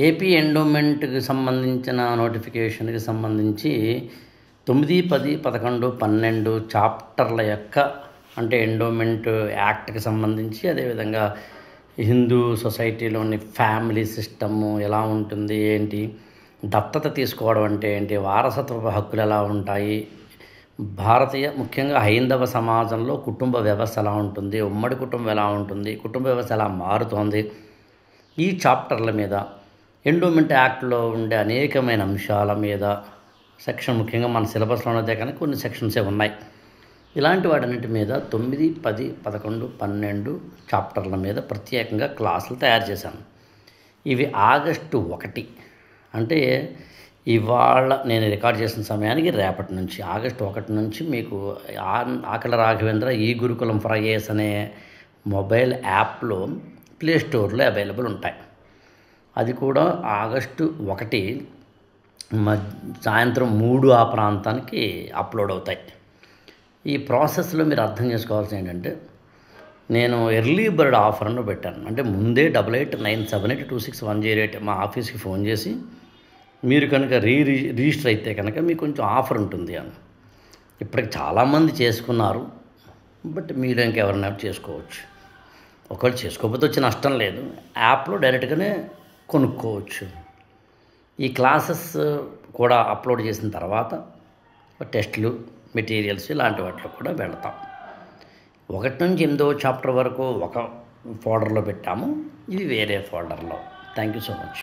AP ఎండోమెంట్‌కి సంబంధించిన నోటిఫికేషన్‌కి సంబంధించి 9, 10, 11, 12 చాప్టర్ల యొక్క అంటే ఎండోమెంట్ యాక్ట్‌కి సంబంధించి, అదేవిధంగా హిందూ సొసైటీలోని ఫ్యామిలీ సిస్టము ఎలా ఉంటుంది, ఏంటి, దత్తత తీసుకోవడం అంటే ఏంటి, వారసత్వపు హక్కులు ఎలా ఉంటాయి, భారతీయ ముఖ్యంగా హైందవ సమాజంలో కుటుంబ వ్యవస్థ ఎలా ఉంటుంది, ఉమ్మడి కుటుంబం ఎలా ఉంటుంది, కుటుంబ వ్యవస్థ ఎలా మారుతోంది, ఈ చాప్టర్ల మీద ఎండోమెంట్ యాక్ట్లో ఉండే అనేకమైన అంశాల మీద సెక్షన్, ముఖ్యంగా మన సిలబస్లోనైతే కనుక కొన్ని సెక్షన్సే ఉన్నాయి. ఇలాంటి వాటన్నిటి మీద 9, 10, 11, 12 చాప్టర్ల మీద ప్రత్యేకంగా క్లాసులు తయారు చేశాను. ఇవి ఆగస్టు 1 అంటే ఇవాళ నేను రికార్డ్ చేసిన సమయానికి రేపటి నుంచి ఆగస్టు 1 నుంచి మీకు ఆకల రాఘవేంద్ర ఈ గురుకులం ఫర్ ఐఏఎస్ అనే మొబైల్ యాప్లో ప్లే స్టోర్లో అవైలబుల్ ఉంటాయి. అది కూడా ఆగస్టు 1 సాయంత్రం 3 ఆ ప్రాంతానికి అప్లోడ్ అవుతాయి. ఈ ప్రాసెస్లో మీరు అర్థం చేసుకోవాల్సింది ఏంటంటే, నేను ఎర్లీ బర్డ్ ఆఫర్ అని పెట్టాను. అంటే ముందే 8897826108 మా ఆఫీస్కి ఫోన్ చేసి మీరు కనుక రిజిస్టర్ అయితే కనుక మీకు కొంచెం ఆఫర్ ఉంటుంది అని. ఇప్పటికి చాలామంది చేసుకున్నారు, బట్ మీరు ఇంకెవరైనా చేసుకోవచ్చు. ఒకవేళ చేసుకోకపోతే వచ్చే నష్టం లేదు, యాప్లో డైరెక్ట్గానే కొనుక్కోవచ్చు. ఈ క్లాసెస్ కూడా అప్లోడ్ చేసిన తర్వాత టెస్టులు, మెటీరియల్స్ ఇలాంటి వాటిలో కూడా వెళతాం. 1 నుంచి 8వ చాప్టర్ వరకు ఒక ఫోల్డర్లో పెట్టాము, ఇవి వేరే ఫోల్డర్లో. Thank you so much.